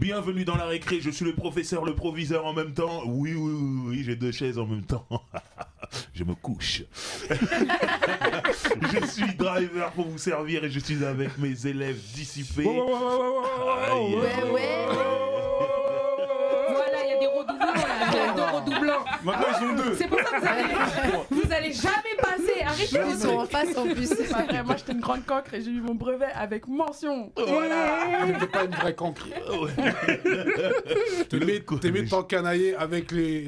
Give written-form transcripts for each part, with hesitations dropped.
Bienvenue dans la récré, je suis le professeur, le proviseur en même temps. Oui, j'ai 2 chaises en même temps. Je me couche. Je suis driver pour vous servir et je suis avec mes élèves dissipés. Ouais. Voilà, il y a des redoublants là. Il y a 2 redoublants. Maintenant ils sont 2. C'est pour ça que vous allez jamais passer. Arrêtez. Ils sont en face en plus. C'est pas vrai, moi j'étais une grande cancre et j'ai eu mon brevet avec mention. Voilà. T'étais pas une vraie cancre. T'aimais t'encanailler avec les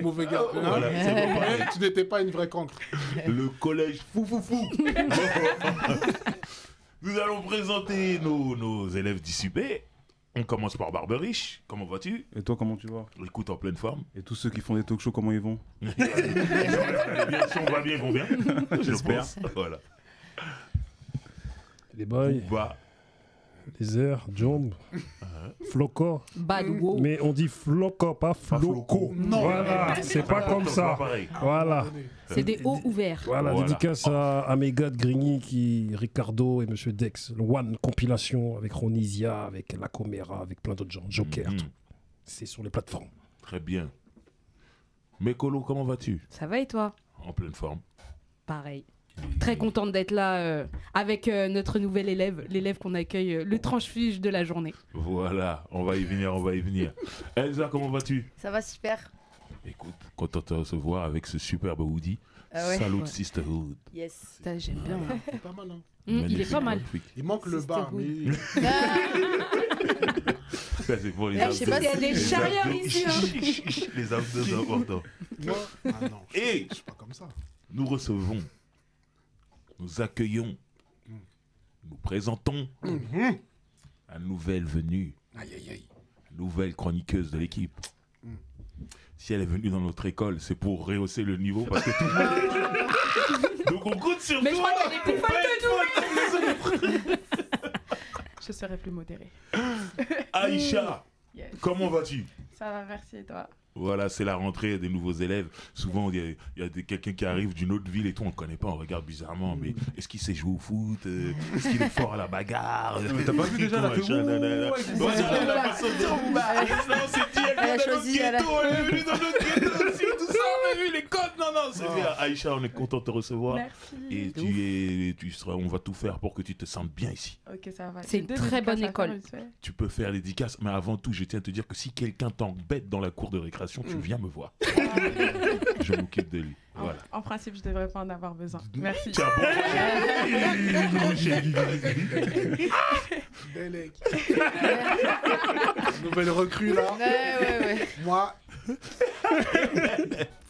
mauvais gars. Voilà, c'est bon, pareil. Mais tu n'étais pas une vraie cancre. Le collège fou. Nous allons présenter nos élèves dissipés. On commence par Barberiche. Comment vas-tu? Et toi, comment tu vas? Écoute, en pleine forme. Et tous ceux qui font des talk shows, comment ils vont? Si on va bien, ils vont bien. J'espère. Voilà. Les boys, Bah, les airs, Jomb, Floco. Bad wow. Mais on dit Floco, pas Floco. Non. Voilà, c'est pas comme pas ça. pareil. Voilà. C'est des hauts ouverts. Voilà, Voilà. dédicace à mes gars de Grigny, Ricardo et Monsieur Dex. Le One compilation avec Ronisia, avec La Comera, avec plein d'autres gens. Joker, Mhm. tout. C'est sur les plateformes. Très bien. Mécolo, comment vas-tu? Ça va et toi? En pleine forme. Pareil. Très contente d'être là avec notre nouvel élève, l'élève qu'on accueille, le transfuge de la journée. Voilà, on va y venir. Elsa, comment vas-tu? Ça va super. Écoute, content de te recevoir avec ce superbe hoodie. Ah ouais. Salut Ouais. Sisterhood. Yes. Putain, j'aime bien. hein. C'est pas mal, hein. Il est Magnifique, pas mal. magnifique. Il manque le bas, mais. Ça, c'est pour les Je sais pas Il y a des les charrières abdos. ici, hein. Les abdos importants. Moi Ah non, Et je suis pas comme ça. nous recevons, nous accueillons, nous présentons la nouvelle venue, Aïe, aïe, aïe. nouvelle chroniqueuse de l'équipe. Si elle est venue dans notre école, c'est pour rehausser le niveau parce que tout le monde... Donc on compte sur Mais je toi. crois qu'elle est plus folle que nous. Je serai plus modérée. Aïcha, Yes. comment vas-tu? Ça va, merci et toi? Voilà, c'est la rentrée des nouveaux élèves. Souvent, il y a quelqu'un qui arrive d'une autre ville et tout, on ne le connaît pas, on regarde bizarrement. Mais est-ce qu'il sait jouer au foot? Est-ce qu'il est fort à la bagarre? Mais t'as pas vu déjà la Machin, nanana. Ouais, c'est la façon dont... Non, c'est dit, elle Elle a est dans notre choisi, elle a- ghetto, elle est venue dans notre ghetto aussi, tout ça, on a vu les codes. Non, c'est bien. Aïcha, on est content de te recevoir. Merci. Et on va tout faire pour que tu te sentes bien ici. Ok, ça va. C'est J'ai une 2 très bonne dédicaces à école. faire, vite fait. Tu peux faire les dédicaces, mais avant tout, je tiens à te dire que si quelqu'un t'embête dans la cour de récréation, tu viens me voir. Je m'occupe de lui. Voilà. En principe, je devrais pas en avoir besoin. Merci. Tiens, Délec. Nouvelle recrue là. Ouais. Moi.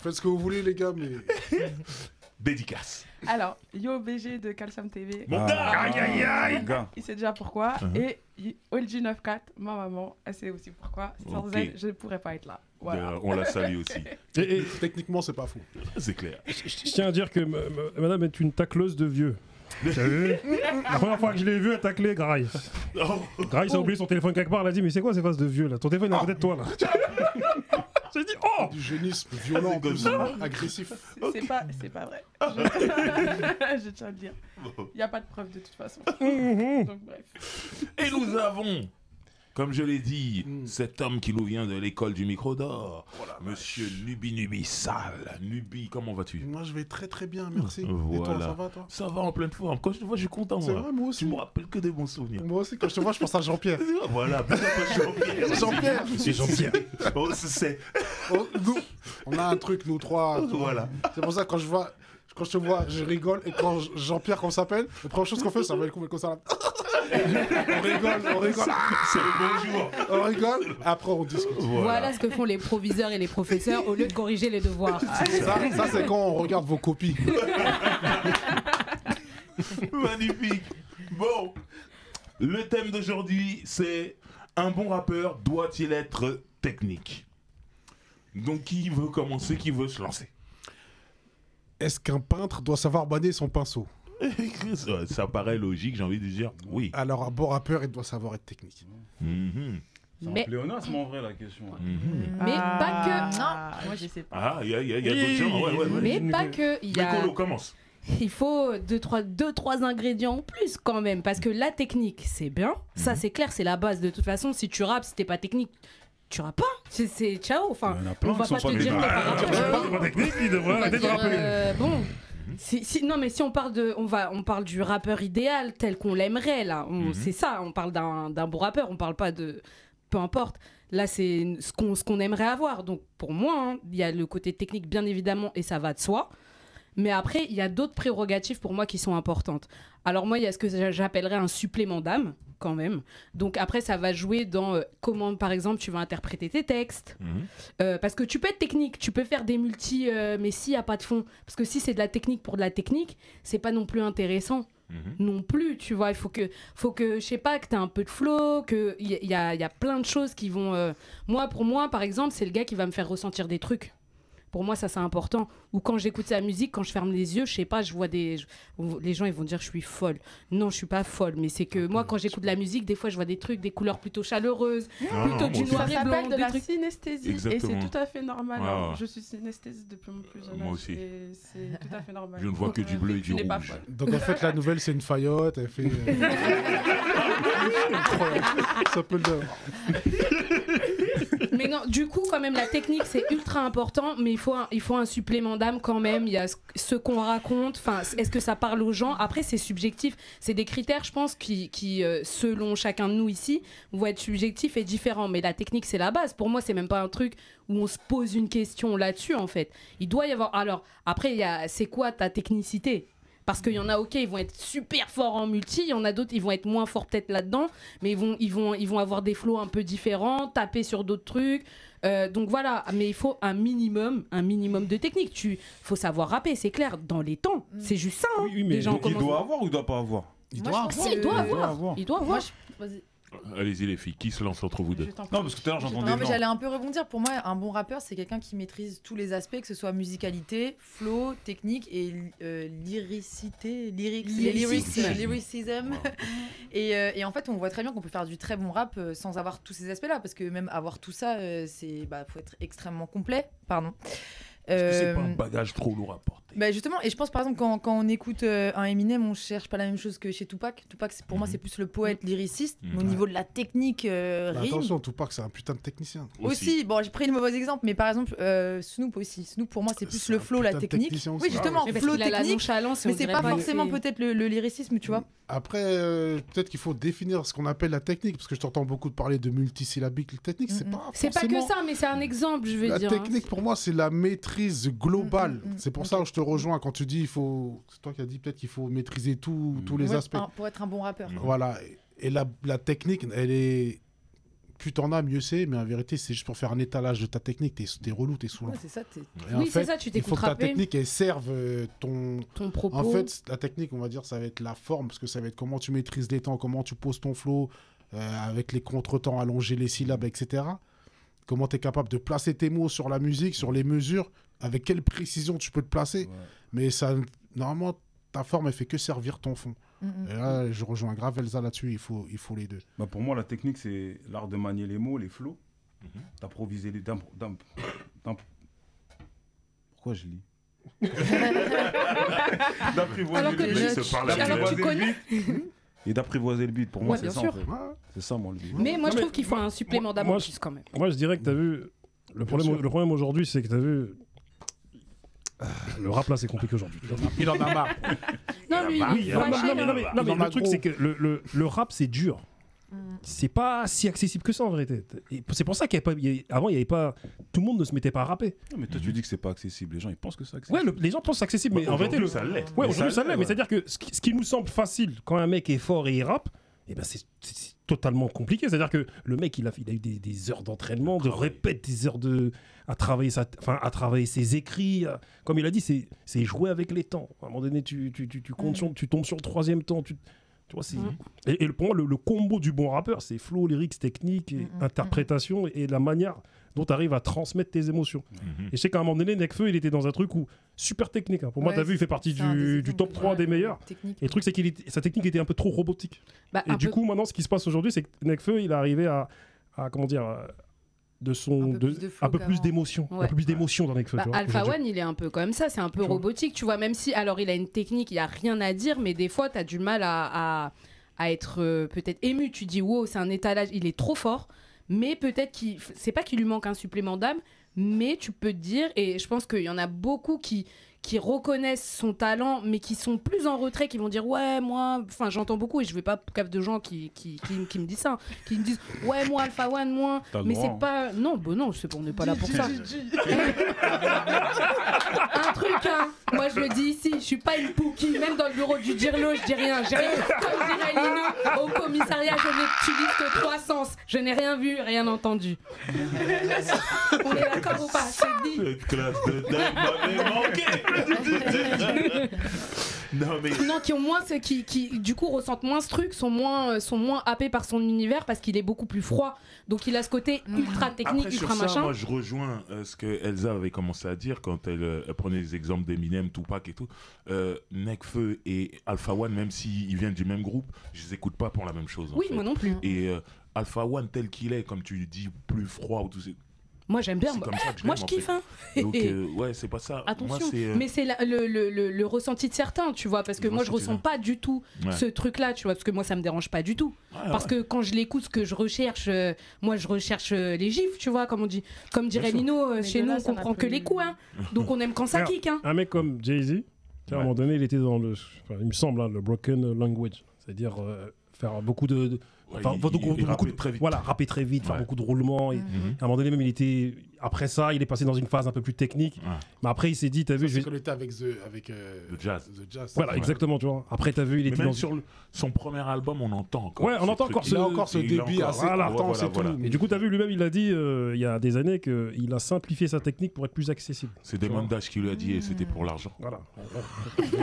Faites ce que vous voulez, les gars, mais. Dédicace. Alors, Yo BG de Calcium TV. Mon gars, aïe, aïe, aïe. Gars. Il sait déjà pourquoi. Uh-huh. Et OLG94, ma maman, elle sait aussi pourquoi. Sans Ok. elle, je ne pourrais pas être là. Voilà. On la salue aussi. Et Techniquement, c'est pas fou. C'est clair. je tiens à dire que madame est une tacleuse de vieux. T'as vu? La première fois que je l'ai vue, elle taclait Graille. Graille a oublié son téléphone quelque part, elle a dit mais c'est quoi ces faces de vieux là? Ton téléphone est à côté de toi là. J'ai dit oh! Du génisme violent, en plus, agressif. C'est pas vrai. Je tiens à le dire. Il n'y a pas de preuve de toute façon. Donc bref. Et nous avons, comme je l'ai dit, cet homme qui nous vient de l'école du micro d'or, monsieur Nubi Sale. Nubi, comment vas-tu? Moi, je vais très très bien, merci. Et toi, Voilà. ça va, toi? Ça va en pleine forme. Quand je te vois, je suis content. C'est Moi. vrai, moi aussi. Tu me rappelles que des bons souvenirs. Moi aussi, quand je te vois, je pense à Jean-Pierre. Voilà, pourquoi pas Jean-Pierre? Jean-Pierre. C'est Jean-Pierre. Oh, c'est... Nous, on a un truc, nous trois. tu vois. Voilà. C'est pour ça que quand je te vois, je rigole. Et quand Jean-Pierre, qu'on s'appelle, la première chose qu'on fait, ça va être comme ça. On rigole. C'est le bonjour. On rigole. Après, on discute. Voilà ce que font les proviseurs et les professeurs au lieu de corriger les devoirs. Ça c'est quand on regarde vos copies. Magnifique. Bon, le thème d'aujourd'hui, c'est un bon rappeur doit-il être technique? Donc, qui veut commencer? Qui veut se lancer? Est-ce qu'un peintre doit savoir manier son pinceau? Ça paraît logique, j'ai envie de dire oui. Alors, un bon rappeur, il doit savoir être technique. Mhm. C'est un Mais- pléonasme en vrai la question. Mhm. Mais pas Non, moi je sais pas. Ah, il y a d'autres gens. Ouais. que. Mais pas que. Il y a... Mécolo, commence. il faut deux, trois ingrédients en plus quand même. Parce que la technique, c'est bien. Ça, c'est clair, c'est la base. De toute façon, si tu rappes, si t'es pas technique, tu rappes pas. C'est ciao. Enfin, Il y en a on plein va qui sont pas pas te dire techniques. t'es pas rappeur. C'est pas technique, il devrait On va arrêter de dire, rappeler. bon. Non, mais si on parle on parle du rappeur idéal tel qu'on l'aimerait là. C'est ça. On parle d'un bon rappeur. On parle pas de peu importe. Là, c'est ce qu'on aimerait avoir. Donc, pour moi, il y a le côté technique, bien évidemment, et ça va de soi. Mais après, il y a d'autres prérogatives pour moi qui sont importantes. Alors, moi, il y a ce que j'appellerais un supplément d'âme, quand même. Donc, après, ça va jouer dans comment, par exemple, tu vas interpréter tes textes. Parce que tu peux être technique, tu peux faire des multi, mais s'il n'y a pas de fond. Parce que si c'est de la technique pour de la technique, c'est pas non plus intéressant. Non plus, tu vois, il faut que je sais pas, que tu aies un peu de flow, qu'il y a plein de choses qui vont... pour moi, par exemple, c'est le gars qui va me faire ressentir des trucs. Pour moi, ça, c'est important. Ou quand j'écoute sa musique, quand je ferme les yeux, je sais pas, je vois les gens, ils vont dire je suis folle. Non, je suis pas folle, mais c'est que moi, quand j'écoute de la musique, des fois, je vois des trucs, des couleurs plutôt chaleureuses, plutôt du noir Ça et blanc, s'appelle de des la trucs... synesthésie. Exactement. Et c'est tout à fait normal. Ouais, hein. ouais. Je suis synesthésiste depuis mon plus jeune âge. Moi aussi. Et c'est tout à fait normal. Je ne vois que du bleu et Tu du n'es pas rouge. folle. Donc en fait, la nouvelle, c'est une faillotte. Elle fait. Incroyable. Ça peut le dire. Mais non, du coup, quand même, la technique, c'est ultra important, mais il faut un supplément d'âme quand même. Il y a ce qu'on raconte, enfin, est-ce que ça parle aux gens? Après, c'est subjectif. C'est des critères, je pense, qui selon chacun de nous ici, vont être subjectifs et différents. Mais la technique, c'est la base. Pour moi, c'est même pas un truc où on se pose une question là-dessus, en fait. Il doit y avoir... Alors, après, c'est quoi ta technicité? Parce qu'il y en a, ok, ils vont être super forts en multi, il y en a d'autres, ils vont être moins forts peut-être là-dedans, mais ils vont avoir des flows un peu différents, taper sur d'autres trucs. Donc voilà, mais il faut un minimum de technique. Faut savoir rapper, c'est clair, dans les temps. C'est juste ça. Hein. Oui, mais Les gens Donc il commencent- doit avoir ou il doit pas avoir? Il Moi, doit je pense Si, il doit que- avoir. Il doit avoir. Moi, vas-y. Allez-y les filles, qui se lance entre vous deux? Je t'en prie. Non, parce que tout à l'heure j'entendais. Non, mais j'allais un peu rebondir. Pour moi, un bon rappeur, c'est quelqu'un qui maîtrise tous les aspects, que ce soit musicalité, flow, technique et lyricité, lyricism. Et en fait, on voit très bien qu'on peut faire du très bon rap sans avoir tous ces aspects-là, parce que même avoir tout ça, faut être extrêmement complet. Pardon. Est-ce que c'est pas un bagage trop lourd à porter? Bah justement, et je pense par exemple quand on écoute un Eminem, on cherche pas la même chose que chez Tupac. Tupac, pour moi, c'est plus le poète lyriciste, mais au niveau de la technique, Bah, rime. attention, Tupac, c'est un putain de technicien. Aussi, bon, j'ai pris le mauvais exemple, mais par exemple, Snoop aussi. Snoop, pour moi, c'est plus C'est le un flow, la putain de technique. technicien aussi. Oui, justement, Mais parce flow qu'il a la technique, nonchalance, et mais on c'est dirait pas que forcément c'est- peut-être le lyricisme, tu vois. Après, peut-être qu'il faut définir ce qu'on appelle la technique, parce que je t'entends beaucoup de parler de multisyllabique. La technique, c'est pas C'est pas que forcément- ça, mais c'est un exemple, je veux La dire. hein. technique, pour moi, c'est la maîtrise globale. C'est pour ça que je te rejoins quand tu dis, c'est toi qui as dit peut-être qu'il faut maîtriser tous les Ouais, aspects. pour être un bon rappeur. Voilà. Et la technique, elle est... Plus t'en as, mieux c'est. Mais en vérité, c'est juste pour faire un étalage de ta technique. T'es relou, t'es saoulant. Ouais, c'est ça. Et en Oui, c'est fait, ça, tu il t'écoutes faut que ta rapper. technique, elle serve ton... Ton propos. En fait, la technique, on va dire, ça va être la forme, parce que ça va être comment tu maîtrises les temps, comment tu poses ton flow, avec les contretemps, allonger les syllabes, etc. Comment tu es capable de placer tes mots sur la musique, sur les mesures, avec quelle précision tu peux te placer. Ouais. Mais ça, normalement, ta forme, elle fait que servir ton fond. Et là, je rejoins grave Elsa là-dessus, il faut les deux. Bah, pour moi, la technique, c'est l'art de manier les mots, les flots, d'improviser les. Pourquoi je lis D'apprivoiser Alors que le Le mec beat. se parle à Alors que lui-même. tu connais. Et d'apprivoiser le beat. Pour moi, Ouais, c'est bien ça. sûr. En fait. Ouais. C'est ça, moi, le beat. Mais moi, Non, je mais trouve qu'il faut un supplément d'âme moi, en plus, quand même. Moi, je dirais que t'as vu. Le problème aujourd'hui, c'est que t'as vu. Le rap là, c'est compliqué aujourd'hui. Il en a marre. Non, lui, Oui, il est non, fâché, mais là. Il en le a truc, gros. c'est que le rap, c'est dur. C'est pas si accessible que ça en vérité. Et c'est pour ça qu'avant, il y avait pas. Tout le monde ne se mettait pas à rapper. Non, mais toi, tu dis que c'est pas accessible. Les gens, ils pensent que c'est accessible. Ouais, les gens pensent accessible, mais en vérité, ça l'est. Ouais, Mais aujourd'hui, ça ça l'est. l'est, Mais ouais. c'est-à-dire que ce qui nous semble facile quand un mec est fort et il rappe, eh ben c'est totalement compliqué. C'est-à-dire que le mec, il a eu des heures d'entraînement, de répète, des heures à travailler ses écrits. Comme il a dit, c'est jouer avec les temps. À un moment donné, tu comptes tu tombes sur le troisième temps. Tu vois, et pour moi, le combo du bon rappeur, c'est flow, lyrics, technique, et interprétation et la manière dont tu arrives à transmettre tes émotions. Et je sais qu'à un moment donné, Nekfeu, il était dans un truc où super technique. Hein. Pour moi, Ouais, t'as vu, il fait partie c'est un des du exemples, top 3 des meilleurs. Technique. Et le truc, c'est que sa technique était un peu trop robotique. Bah, Et un du peu- coup, maintenant, ce qui se passe aujourd'hui, c'est que Nekfeu, il est arrivé à comment dire, de son un peu plus d'émotion, un peu plus d'émotion dans Nekfeu. Alpha One, il est un peu comme ça, c'est un peu robotique, tu vois, même si alors il a une technique, il y a rien à dire, mais des fois tu as du mal à être peut-être ému, tu dis wow, c'est un étalage, il est trop fort, mais peut-être c'est pas qu'il lui manque un supplément d'âme, mais tu peux te dire, et je pense qu'il y en a beaucoup qui reconnaissent son talent, mais qui sont plus en retrait, qui vont dire ouais, moi, enfin j'entends beaucoup, et je vais pas cave de gens qui me disent ça, qui me disent ouais, moi Alpha One, moi, mais c'est pas, non, non, on n'est pas là pour ça. Un truc, hein, moi je le dis ici, je suis pas une pouki, même dans le bureau du Dirlo, je dis rien, comme dirait Lino, au commissariat, je n'utilise que 3 sens, je n'ai rien vu, rien entendu. On est d'accord ou pas? C'est dit. Cette classe de dingue m'avait manqué. Non, qui ont moins qui du coup ressentent moins ce truc, sont moins happés par son univers parce qu'il est beaucoup plus froid. Donc il a ce côté ultra technique, après, ultra sur ça, machin. moi je rejoins ce que Elsa avait commencé à dire quand elle prenait les exemples d'Eminem, Tupac et tout. Nekfeu et Alpha One, même s'ils viennent du même groupe, je les écoute pas pour la même chose. Oui, moi non plus. Et Alpha One tel qu'il est, comme tu dis, plus froid ou tout ça. Moi j'aime bien, moi je kiffe hein. Donc ouais, c'est pas ça. Attention, moi, mais c'est le ressenti de certains, tu vois, parce que moi je ressens pas du tout ce truc là, tu vois, parce que moi ça me dérange pas du tout. Parce que quand je l'écoute, ce que je recherche, moi je recherche les gifs, tu vois, comme on dit, comme dirait Lino, chez nous on comprend que les coups, hein. Donc on aime quand ça kick, hein. Un mec comme Jay-Z, à un moment donné il était dans il me semble, le broken language, c'est-à-dire faire beaucoup de rapper très vite, faire beaucoup de roulements. Et, à un moment donné, même, après ça, il est passé dans une phase un peu plus technique. Mais après, il s'est dit, t'as vu, je vais avec The Jazz. Voilà, exactement, tu vois. Après, t'as vu, il était même sur son premier album, on entend encore. Ouais, on entend encore ce débit assez intense et tout. Et du coup, t'as vu, lui-même, il a dit il y a des années qu'il a simplifié sa technique pour être plus accessible. C'est Damon Dash qui lui a dit, et c'était pour l'argent. Voilà.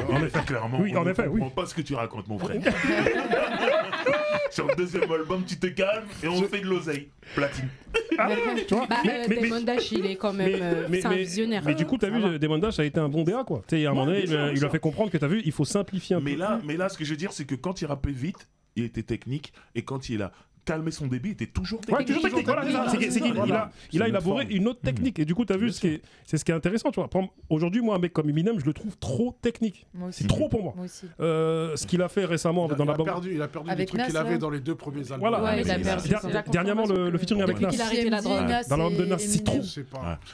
En effet, clairement. Oui, en effet, oui. Je comprends pas ce que tu racontes, mon frère. Sur le deuxième album, tu te calmes et on fait de l'oseille. Platine. Tu vois, Damon Dash, il est quand même c'est un visionnaire. Mais du coup, t'as vu, Damon Dash a été un bon DA, quoi. Tu sais, à un moment donné, il lui a fait comprendre que t'as vu, il faut simplifier un peu. Mais là, ce que je veux dire, c'est que quand il rappait vite, il était technique, et quand il a calmé son débit, il était toujours technique. Ouais, toujours technique. Voilà, c'est qu'il a élaboré une autre technique. Et du coup, t'as vu, c'est ce qui est intéressant, tu vois. Aujourd'hui, moi, un mec comme Eminem, je le trouve trop technique. C'est trop pour moi. Ce qu'il a fait récemment dans l'album. Il a perdu les trucs qu'il avait dans les 2 premiers albums. Voilà. Dernièrement, le featuring avec Nas. Dans l'album de Nas, c'est trop.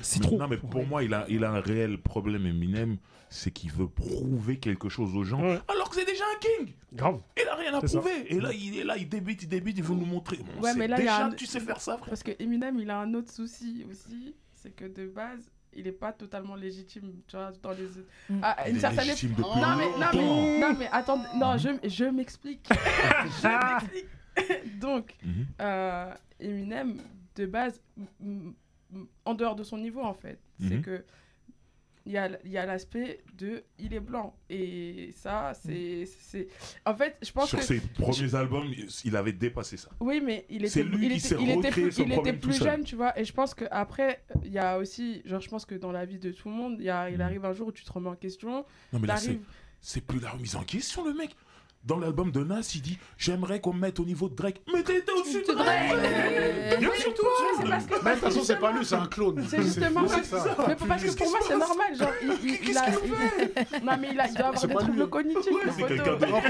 C'est trop. Non, mais pour moi, il a un réel problème, Eminem, c'est qu'il veut prouver quelque chose aux gens, alors que c'est déjà un king. Grave. Il a rien à prouver. Et là, il débite, il veut nous montrer. Bon, ouais, mais là, déjà, tu sais faire ça, frère. Parce que Eminem, il a un autre souci aussi, c'est que de base, il est pas totalement légitime, tu vois, dans les... une certaine légitime non mais attends, non, je m'explique. Donc, Eminem, de base, en dehors de son niveau, en fait, c'est que il y a l'aspect de il est blanc, et ça c'est en fait je pense sur ses premiers albums il avait dépassé ça. Oui, mais il était plus jeune, tu vois, et je pense que après il y a aussi genre, je pense que dans la vie de tout le monde il arrive un jour où tu te remets en question. Non mais là c'est plus la remise en question, le mec. Dans l'album de Nas, il dit j'aimerais qu'on me mette au niveau de Drake. Mais t'es au-dessus de Drake. Bien sûr, toi. Mais de toute façon, c'est pas lui, c'est un clone. C'est justement ça. Mais parce que pour moi, c'est normal. Genre, non, mais il doit avoir des troubles cognitifs. C'est quelqu'un d'autre. Non,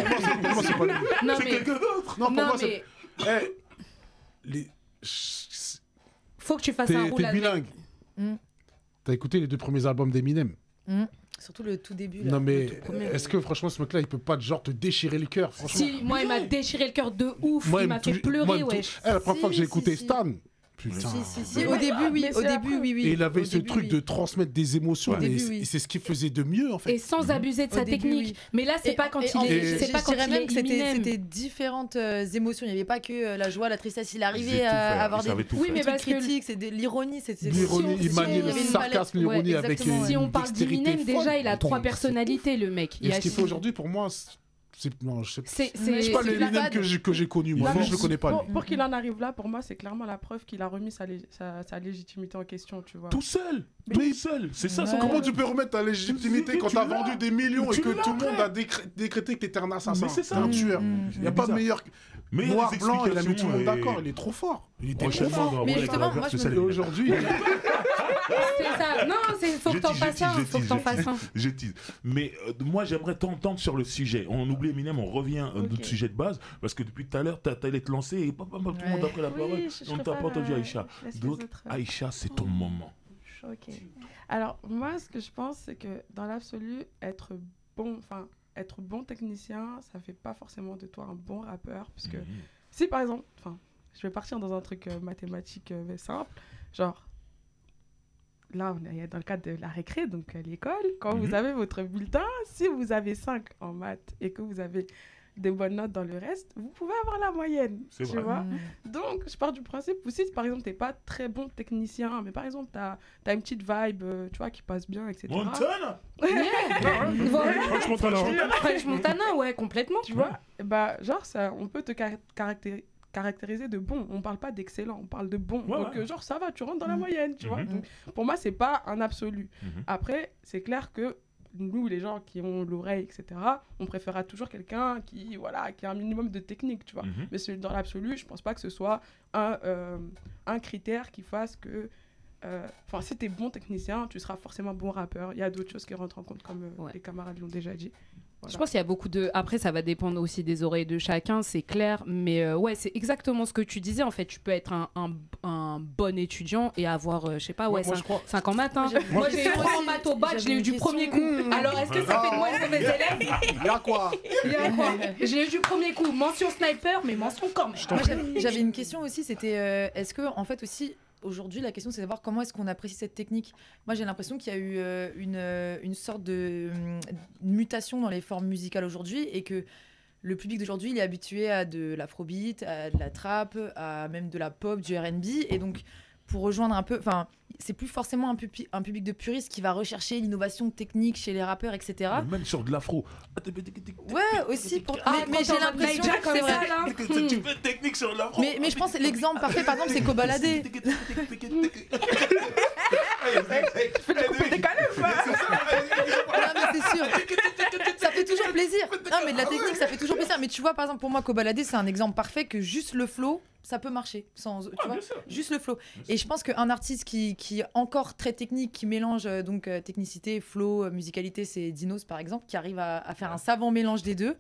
pour moi, c'est pas lui. C'est quelqu'un d'autre. Non, pour moi, c'est. Faut que tu fasses un roule. T'es bilingue. T'as écouté les 2 premiers albums d'Eminem. Surtout le tout début. Non, mais est-ce que franchement, ce mec-là, il peut pas genre te déchirer le cœur? Si, moi, il m'a déchiré le cœur de ouf. Il m'a fait pleurer, wesh. La première fois que j'ai écouté Stan. Putain. Si. Au début, oui. Et il avait ce truc de transmettre des émotions, et c'est ce qu'il faisait de mieux, en fait. Et sans abuser de sa technique. Mais là, c'est pas quand il est. C'est pas quand il est Eminem. C'était différentes émotions. Il n'y avait pas que la joie, la tristesse. Il arrivait à avoir des. Oui, mais parce que critiques, c'est de l'ironie. L'ironie, il maniait le sarcasme, l'ironie avec. Si on parle d'Eminem, déjà, il a 3 personnalités, le mec. Et ce qu'il fait aujourd'hui, pour moi. Non, je sais pas. C'est pas le Eminem que j'ai connu, moi. Je le connais pas. Pour qu'il en arrive là, pour moi, c'est clairement la preuve qu'il a remis sa légitimité en question, tu vois. Tout seul. Tout seul. C'est ça. Comment tu peux remettre ta légitimité quand t'as vendu des millions et que tout le monde a décrété que t'étais un assassin? Mais c'est ça. Un tueur. Il n'y a pas meilleur. Mais il y a Noir, des blanc, il a mis tout le monde explications et- d'accord. Il est trop fort. Il était trop Prochainement, fort. dans Mais Roulette justement, à la moi, verse, je c'est ça, me- les gars. Aujourd'hui, C'est ça. Non, faut que t'en fasses un. Faut que t'en fasses un. Je tease. Mais moi, j'aimerais t'entendre sur le sujet. On oublie Eminem, on revient à notre sujet de base. Parce que depuis tout à l'heure, t'allais te lancer et tout le monde a pris la parole. je On ne t'a pas préfère, entendu, Aïcha. je laisse les Donc, autres, Aïcha, c'est ton moment. Ok. Alors, moi, ce que je pense, c'est que dans l'absolu, être bon technicien, ça fait pas forcément de toi un bon rappeur. Puisque si, par exemple, je vais partir dans un truc mathématique simple, genre, là, on est dans le cadre de la récré, donc à l'école, quand vous avez votre bulletin, si vous avez 5 en maths et que vous avez des bonnes notes dans le reste, vous pouvez avoir la moyenne, C'est tu vrai. vois. Donc, je pars du principe où si, par exemple, t'es pas très bon technicien, mais par exemple, t'as une petite vibe, tu vois, qui passe bien, etc. Montana Voilà. French Montana, hein. French Montana, ouais, complètement. Tu vois, bah, genre, ça, on peut te caractériser de bon. On parle pas d'excellent, on parle de bon. Ouais, Donc, ouais. genre, ça va, tu rentres dans la moyenne, tu vois. Mhm. Donc, pour moi, c'est pas un absolu. Mhm. Après, c'est clair que nous, les gens qui ont l'oreille, etc., on préférera toujours quelqu'un qui, voilà, qui a un minimum de technique, tu vois. Mhm. Mais dans l'absolu, je pense pas que ce soit un critère qui fasse que... Enfin, si t'es bon technicien, tu seras forcément bon rappeur. Il y a d'autres choses qui rentrent en compte, comme Ouais. les camarades l'ont déjà dit. Voilà. Je pense qu'il y a beaucoup de. Après, ça va dépendre aussi des oreilles de chacun, c'est clair. Mais ouais, c'est exactement ce que tu disais. En fait, tu peux être un bon étudiant et avoir, je sais pas, ouais, Moi, je crois. 5 en maths. Hein. Moi, Moi, j'ai 3 en maths au bac, je l'ai eu du premier coup. Alors, est-ce que ça fait de moi une mauvaise élève? il y a quoi? Il y a quoi? Je l'ai eu du premier coup. Mention sniper, mais mention quand même. Moi, j'avais une question aussi, c'était est-ce que, en fait, aussi, aujourd'hui, la question, c'est de savoir comment est-ce qu'on apprécie cette technique. Moi, j'ai l'impression qu'il y a eu une sorte de mutation dans les formes musicales aujourd'hui et que le public d'aujourd'hui, il est habitué à de l'afrobeat, à de la trap, à même de la pop, du R&B. Et donc, pour rejoindre un peu... Enfin, c'est plus forcément un public de puristes qui va rechercher l'innovation technique chez les rappeurs, etc. Même sur de l'afro. Ouais, aussi. Mais j'ai quand l'impression Jack, que c'est c'est vrai. ça, là. Tu fais technique sur de l'afro. Mais je pense que l'exemple parfait, par exemple, c'est Kobalade. Non, mais c'est sûr. Ça fait toujours plaisir. Non, mais de la technique, ça fait toujours plaisir. Mais tu vois, par exemple, pour moi, Kobalade, c'est un exemple parfait que juste le flow, ça peut marcher. Sans, tu vois, juste le flow. Et je pense qu'un artiste qui est encore très technique, qui mélange donc technicité, flow, musicalité, c'est Dinos, par exemple, qui arrive à faire un savant mélange des deux.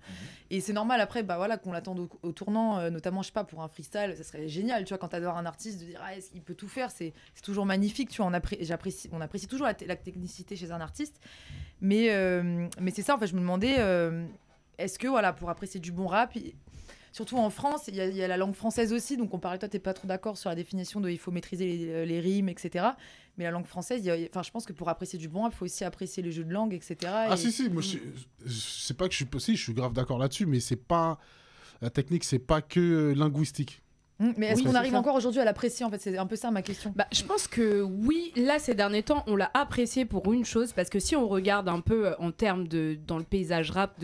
Et c'est normal, après, bah, voilà, qu'on l'attende au tournant, notamment, je sais pas, pour un freestyle, ça serait génial, tu vois, quand t'adores un artiste, de dire, ah, il peut tout faire, c'est toujours magnifique, tu vois, on apprécie toujours la technicité chez un artiste. Mais c'est ça, en fait, je me demandais, est-ce que, voilà, pour apprécier du bon rap, surtout en France, il y a la langue française aussi, donc on parlait, toi, t'es pas trop d'accord sur la définition de il faut maîtriser les rimes, etc. Mais la langue française, je pense que pour apprécier du bon rap, il faut aussi apprécier les jeux de langue, etc. Ah si, moi je sais pas que je suis grave d'accord là-dessus, mais c'est pas la technique, c'est pas que linguistique. Mais est-ce Oui, qu'on c'est arrive ça. encore aujourd'hui à l'apprécier, en fait? C'est un peu ça ma question. Bah, je pense que oui, là ces derniers temps, on l'a apprécié pour une chose, parce que si on regarde un peu en termes dans le paysage rap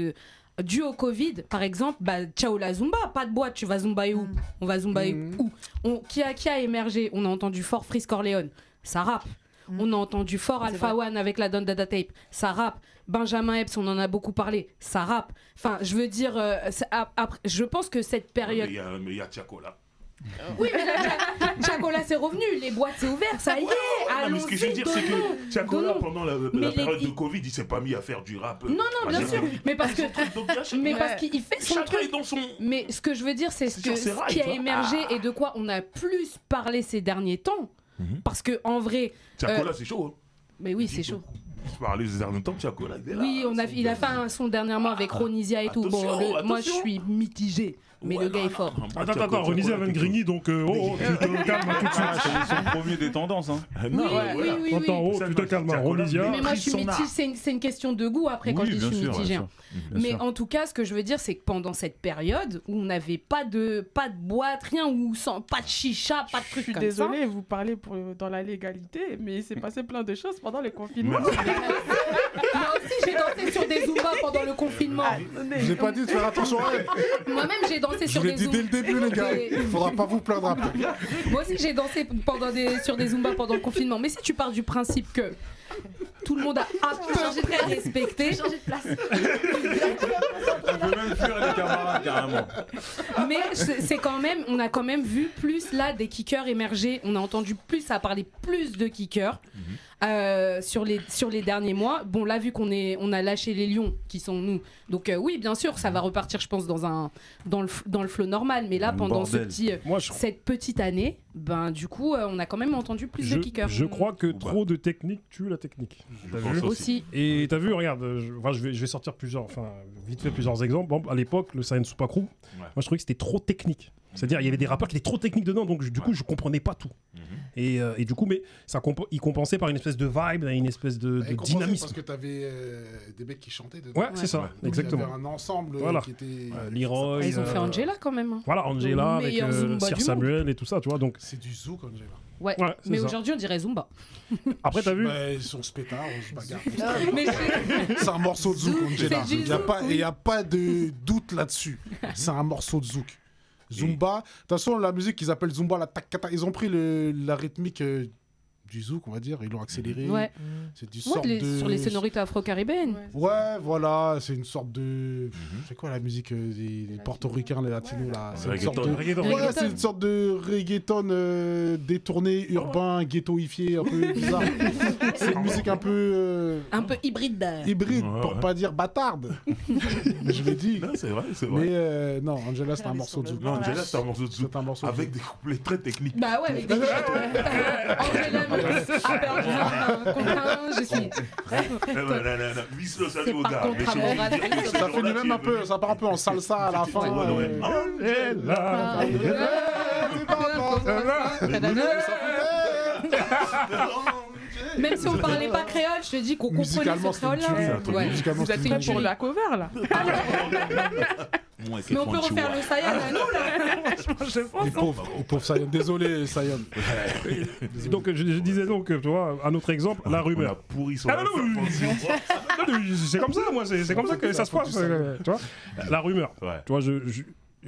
dû au Covid, par exemple, bah, ciao la Zumba, pas de boîte, tu vas zumbaer où? On va zumbaer où? Qui a émergé? On a entendu fort Frisk Corleone, ça rappe. On a entendu fort C'est Alpha vrai. One avec la Don Dada Tape, ça rappe. Benjamin Epps, on en a beaucoup parlé, ça rappe. Enfin, je veux dire, je pense que cette période... Mais il y a Tiako là. Oui, mais là, Chacola c'est revenu, les boîtes c'est ouvert, ça y est. Non, mais ce que je veux dire, c'est que Tiakola, donnons. pendant la Mais période les- de Covid, il s'est pas mis à faire du rap. Non, bien sûr, mais parce que... Mais Ouais. parce qu'il fait son Chacun est truc. dans son. Mais ce que je veux dire, c'est C'est sur ses ce rails, qui a tu vois. émergé et de quoi on a plus parlé ces derniers temps. Parce que en vrai, Tiakola, c'est chaud. Hein. mais oui, c'est chaud. Je parlais ces derniers temps, Tiakola, il est là. Oui, il a fait un son dernièrement avec Ronisia et tout. Bon, Attention, moi je attention. suis mitigé, mais le gars est fort. Attends, Ronisia vient de grigner, donc tu te calmes tout de suite. C'est son premier des tendances. Hein. Non, Oui, voilà. oui, oui. Attends, tu te calmes, Ronisia. Mais moi je suis mitigé, c'est une question de goût après quand je dis je suis mitigé. Mais en tout cas, ce que je veux dire, c'est que pendant cette période où on n'avait pas de boîte, rien, pas de chicha, pas de Je trucs suis comme désolée, vous parlez dans la légalité, mais il s'est passé plein de choses pendant le confinement. ça. Moi aussi, j'ai dansé sur des Zumba pendant le confinement. J'ai pas dit de faire attention à elle. Moi-même, j'ai dansé Je sur l'ai des dit dès Zumba. le début, les gars. Faudra pas vous plaindre après. Moi aussi, j'ai dansé sur des Zumba pendant le confinement. Mais si tu pars du principe que tout le monde a à peu près respecté, Changer de place. Elle peut même fuir les camarades carrément. moi. Mais c'est quand même, on a quand même vu plus là des kickers émerger. On a entendu plus, ça a parlé plus de kickers sur les derniers mois. Bon, là, vu on a lâché les lions qui sont nous. Donc oui, bien sûr, ça va repartir, je pense, dans le flow normal. Mais là, pendant cette petite année, ben du coup, on a quand même entendu plus de kickers. Je crois que trop de technique tue la technique. Je pense aussi. Et t'as vu, regarde, je vais sortir vite fait plusieurs exemples. Bon, à l'époque, le Saiyan Supa Crew, moi je trouvais que c'était trop technique. C'est-à-dire, il y avait des rappeurs qui étaient trop techniques dedans, donc du coup, je comprenais pas tout. Et du coup, mais il compensait par une espèce de vibe, une espèce de dynamisme. Parce que t'avais des mecs qui chantaient dedans. Ouais, c'est ça, exactement. Il y avait un ensemble qui était. Leroy. Ils ont fait Angela quand même. Hein. Voilà, Angela avec Sir Samuel et tout ça, tu vois. Donc c'est du zouk, Angela. Ouais, mais aujourd'hui on dirait Zumba. Après t'as vu ils sont spétards, on se bagarre. Mais c'est un morceau de zouk, Angela. Il n'y a pas de doute là-dessus. C'est un morceau de zouk. Zumba. De toute façon, la musique qu'ils appellent Zumba, la tac-tac, ils ont pris la rythmique du zouk, on va dire. Ils l'ont accéléré. Ouais. C'est du sorte de... Sur les sonorités afro-caribéennes. Ouais, voilà. C'est une sorte de... C'est quoi la musique des portoricains, les latinos, là? C'est une sorte de... Ouais, c'est une sorte de reggaeton détourné, urbain, ghettoifié, un peu bizarre. C'est une musique un peu... Un peu hybride. Hybride, pour pas dire bâtarde. Je l'ai dit. Non, c'est vrai. Mais non, Angela, c'est un morceau de zouk. Non, Angela, c'est un morceau de zouk. Avec des couplets très techniques. Bah ouais, avec des Angela, je suis. Ça finit même un peu, ça part un peu en salsa à la fin. Même si on parlait pas créole, je te dis qu'on comprenait ce créole-là. Vous êtes prêts pour la cover là? Mais on peut refaire le Saiyan à nous là. Les pauvres Saiyan. Désolé Saiyan. Donc je disais donc, tu vois, un autre exemple, la rumeur. On a pourri sur c'est comme ça, moi, c'est comme ça que ça se passe. Tu vois, la rumeur. Tu vois, je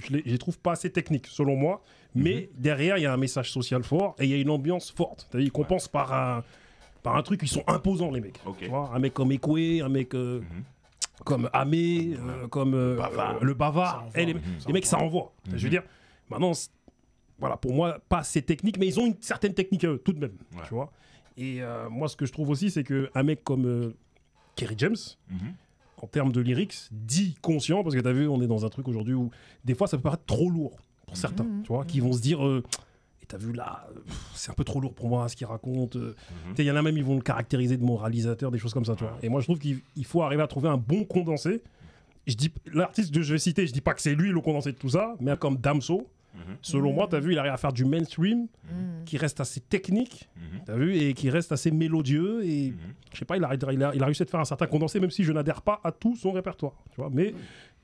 les trouve pas assez techniques selon moi, mais derrière il y a un message social fort et il y a une ambiance forte. C'est-à-dire, ils compensent par un truc, ils sont imposants les mecs. Tu vois, un mec comme Ekwe, un mec comme Amé, comme le Bavard. Les mecs, ça envoie. Je veux dire, maintenant, voilà, pour moi, pas assez technique, mais ils ont une certaine technique à eux, tout de même. Tu vois. Et moi, ce que je trouve aussi, c'est qu'un mec comme Kerry James, en termes de lyrics, dit conscient, parce que tu as vu, on est dans un truc aujourd'hui où des fois, ça peut paraître trop lourd pour certains, tu vois, qui vont se dire... T'as vu là, c'est un peu trop lourd pour moi ce qu'il raconte. Il y en a même, ils vont le caractériser de moralisateur, des choses comme ça, tu vois. Et moi, je trouve qu'il faut arriver à trouver un bon condensé. Je dis, l'artiste que je vais citer, je dis pas que c'est lui le condensé de tout ça, mais comme Damso, selon moi, t'as vu, il arrive à faire du mainstream qui reste assez technique, t'as vu, et qui reste assez mélodieux. Et je sais pas, il a réussi à faire un certain condensé, même si je n'adhère pas à tout son répertoire, tu vois. Mais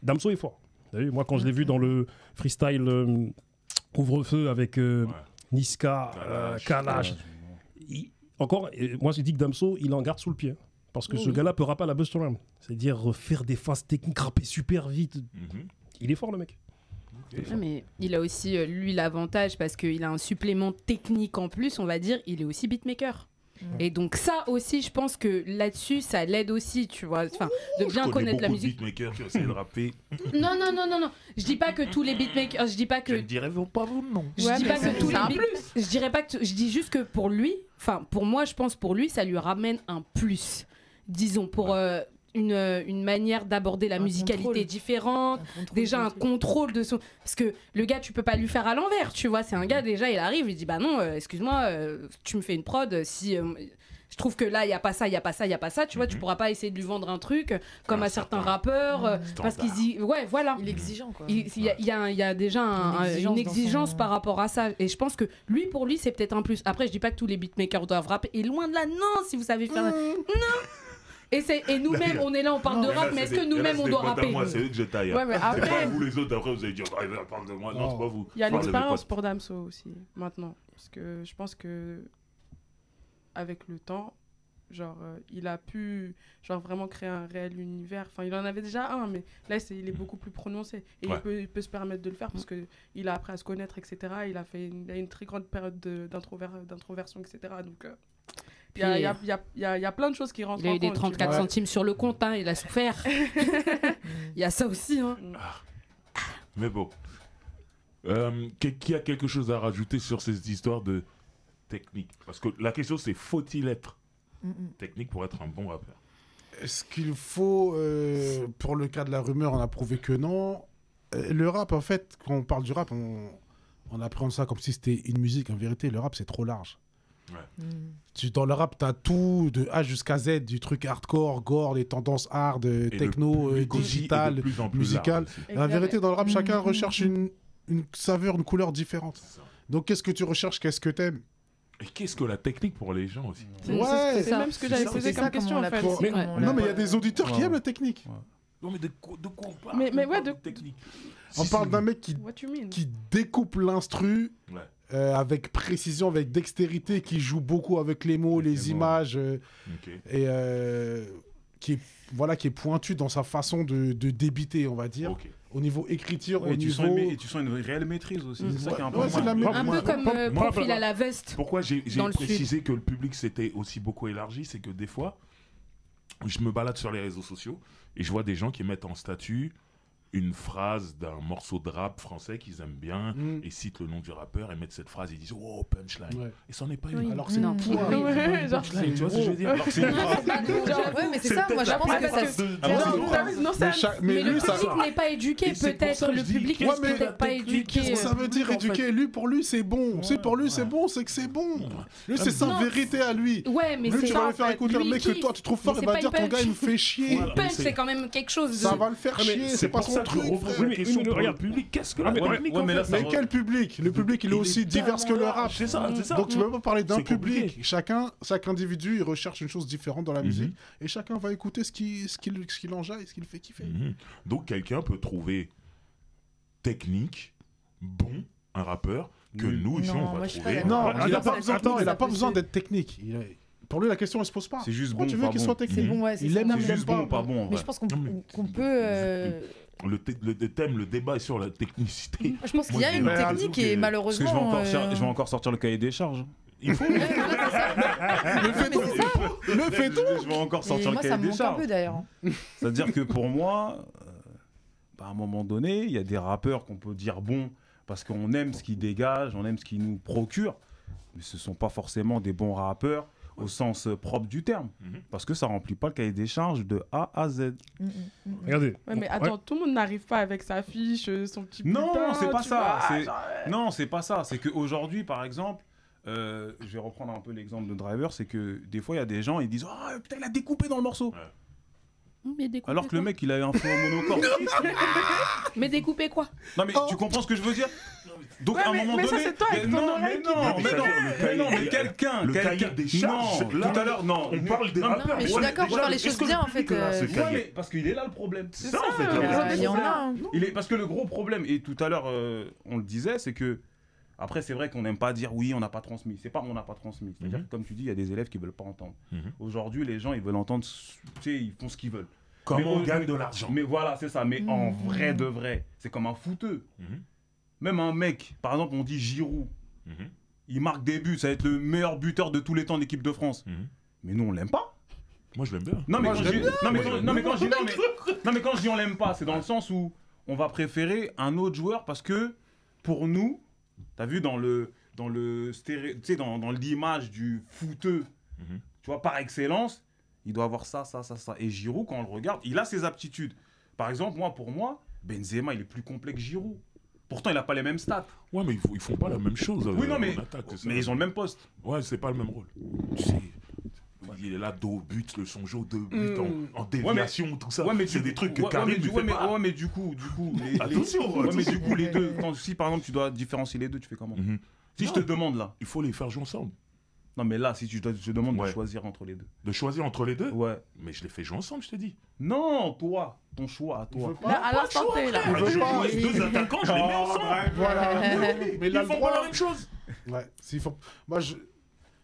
Damso est fort. T'as vu, moi, quand je l'ai vu dans le freestyle Couvre-feu avec Niska, Kalash. Encore, moi je dis que Damso, il en garde sous le pied. Parce que ce gars-là peut rapper à la Busta Rhymes. C'est-à-dire faire des phases techniques, rapper super vite. Il est fort le mec. Mais il a aussi, lui, l'avantage, parce qu'il a un supplément technique en plus, on va dire, il est aussi beatmaker. Et donc ça aussi, je pense que là-dessus, ça l'aide aussi, tu vois, enfin, de bien connaître la musique. Je connais beaucoup de beatmakers qui essaient de rapper. Non. Je dis pas que tous les beatmakers, je dis pas que. Je ne dirais pas vous non. Je dis pas que tous les je dirais pas que. Je dis juste que pour lui, enfin, pour moi, je pense pour lui, ça lui ramène un plus, disons, pour une manière d'aborder la musicalité différente, déjà un contrôle de son... Parce que le gars, tu peux pas lui faire à l'envers, tu vois, c'est un gars, déjà, il arrive, il dit, bah non, excuse-moi, tu me fais une prod, si... je trouve que là, il y a pas ça, tu vois, tu pourras pas essayer de lui vendre un truc comme à certains rappeurs, parce qu'ils disent... Ouais, voilà. Il est exigeant, quoi. Il y a déjà une exigence par rapport à ça. Et je pense que lui, pour lui, c'est peut-être un plus. Après, je dis pas que tous les beatmakers doivent rapper. Et loin de là, non, si vous savez faire... Non. Et nous-mêmes, on est là, on parle de rap, mais est-ce que nous-mêmes, on doit rapper? Moi, c'est eux que je taille. Ouais, mais après... C'est pas vous les autres, après, vous allez dire, parle de moi. Non, c'est pas vous. Il y a l'expérience pour Damso aussi, maintenant. Parce que je pense que avec le temps, genre, il a pu vraiment créer un réel univers. Enfin, il en avait déjà un, mais là, il est beaucoup plus prononcé. Et il peut se permettre de le faire parce qu'il a appris à se connaître, etc. Il a une très grande période d'introversion, etc. Donc... Il y a plein de choses qui rentrent en compte. Il a eu des 34 centimes sur le compte, hein, il a souffert. Il y a ça aussi. Hein. Mais bon. Qui a quelque chose à rajouter sur cette histoire de technique? Parce que la question, c'est faut-il être technique pour être un bon rappeur? Est-ce qu'il faut, pour le cas de la rumeur, on a prouvé que non. Le rap, en fait, quand on parle du rap, on appréhende ça comme si c'était une musique. En vérité, le rap, c'est trop large. Ouais. Dans le rap, tu as tout, de A jusqu'à Z, du truc hardcore, gore, les tendances hard, techno, digital, musical. Et en vérité, dans le rap, chacun recherche une saveur, une couleur différente. Donc, qu'est-ce que tu recherches? Qu'est-ce que t'aimes? Et qu'est-ce que la technique pour les gens aussi? Ouais, C'est même ce que j'avais posé comme question en fait. Non, mais il y a des auditeurs qui aiment la technique. Non, mais de quoi on parle? Mais ouais, de technique. On parle d'un mec qui découpe l'instru avec précision, avec dextérité, qui joue beaucoup avec les mots, les images, et qui est pointu dans sa façon de débiter, on va dire. Au niveau écriture, au niveau... Et tu sens une réelle maîtrise aussi. C'est ça qui est important. Un peu comme Profil à la veste. Pourquoi j'ai précisé que le public s'était aussi beaucoup élargi, c'est que des fois, je me balade sur les réseaux sociaux et je vois des gens qui mettent en statut une phrase d'un morceau de rap français qu'ils aiment bien et citent le nom du rappeur et mettent cette phrase et disent oh punchline et c'en est pas une. Alors c'est une punchline, tu vois ce que je veux dire? Alors c'est une phrase. Ouais, mais c'est ça, moi je pense que ça. Mais le public n'est pas éduqué, peut-être le public n'est peut-être pas éduqué. Qu'est-ce que ça veut dire éduqué? Lui, pour lui c'est bon. C'est pour lui c'est bon, c'est que c'est bon. Lui c'est sa vérité à lui. Ouais, mais lui tu vas lui faire écouter un mec que toi tu trouves fort, il va dire ton gars il me fait chier. Punch c'est quand même quelque chose. Ça va le faire chier, c'est pas son truc. Regarde, public, qu'est-ce que la technique? Mais quel public? Le public, il est aussi divers que le rap. C'est ça. Donc tu ne peux pas parler d'un public. Chaque individu, il recherche une chose différente dans la musique. Et chacun va écouter ce qui l'enjaille, ce qui le fait kiffer. Donc quelqu'un peut trouver technique, bon, un rappeur, que nous, ici, on va trouver... Non, il n'a pas besoin d'être technique. Pour lui, la question, elle se pose pas. C'est juste bon, tu veux qu'il soit technique. C'est bon, ouais, il aime, c'est juste bon, pas bon. Mais je pense qu'on peut... Le débat est sur la technicité. Je pense qu'il y a une technique et malheureusement... Je vais encore sortir le cahier des charges. Il faut... Le fait tout. Je vais encore sortir le cahier des charges. Moi, ça me manque un peu d'ailleurs. C'est-à-dire que pour moi, à un moment donné, il y a des rappeurs qu'on peut dire bons parce qu'on aime ce qu'ils dégagent, on aime ce qu'ils nous procurent. Mais ce ne sont pas forcément des bons rappeurs au sens propre du terme, parce que ça remplit pas le cahier des charges de A à Z. Regardez. Ouais, mais attends, tout le monde n'arrive pas avec sa fiche, son petit bulletin. Non, c'est pas ça. Vois, non, c'est pas ça. C'est qu'aujourd'hui, par exemple, je vais reprendre un peu l'exemple de Driver, c'est que des fois, il y a des gens, ils disent « Ah, putain, il a découpé dans le morceau !» Alors que le mec, il a eu un flow monocorde. Mais découpé quoi? Non, mais tu comprends ce que je veux dire? Donc, à un moment donné. Ça, c'est toi avec ton oreille mais quelqu'un. Le cahier des charges. Tout à l'heure, non. On parle des rappeurs. Non, mais je suis d'accord pour faire les choses bien en fait. Ouais, parce qu'il est là le problème. C'est ça en fait. Il y en a. Parce que le gros problème, et tout à l'heure, on le disait, c'est que. Après, c'est vrai qu'on n'aime pas dire oui, on n'a pas transmis. C'est pas on n'a pas transmis. C'est-à-dire que, comme tu dis, il y a des élèves qui ne veulent pas entendre. Aujourd'hui, les gens, ils veulent entendre, tu sais, ils font ce qu'ils veulent. Comment on gagne de l'argent. Mais voilà, c'est ça. Mais en vrai de vrai, c'est comme un footeux. Même un mec, par exemple, on dit Giroud. Il marque des buts, ça va être le meilleur buteur de tous les temps de l'équipe de France. Mais nous, on l'aime pas. Moi, je l'aime bien. Non, mais quand je dis on l'aime pas, c'est dans le sens où on va préférer un autre joueur parce que pour nous, t'as vu dans l'image du footeux, tu vois, par excellence, il doit avoir ça. Et Giroud, quand on le regarde, il a ses aptitudes. Par exemple, pour moi, Benzema, il est plus complet que Giroud. Pourtant, il n'a pas les mêmes stats. Ouais, mais ils font pas la même chose. Oui, non, mais ils ont le même poste. Ouais, c'est pas le même rôle. Tu sais, il est là, dos au but, son jeu de but en déviation, tout ça. Ouais, mais c'est des trucs que Karim ne fait pas. Ouais, mais du coup... Attention. Ouais, mais du coup, les deux... Si, par exemple, tu dois différencier les deux, tu fais comment? Si je te demande, là... Il faut les faire jouer ensemble. Non, mais là, si je te demande de choisir entre les deux. De choisir entre les deux? Ouais. Mais je les fais jouer ensemble, je te dis. Non, toi. Ton choix à toi. À l'instant T, là. Je joue les deux attaquants, je les mets ensemble. Voilà. Mais ils font pas la même chose. Ouais.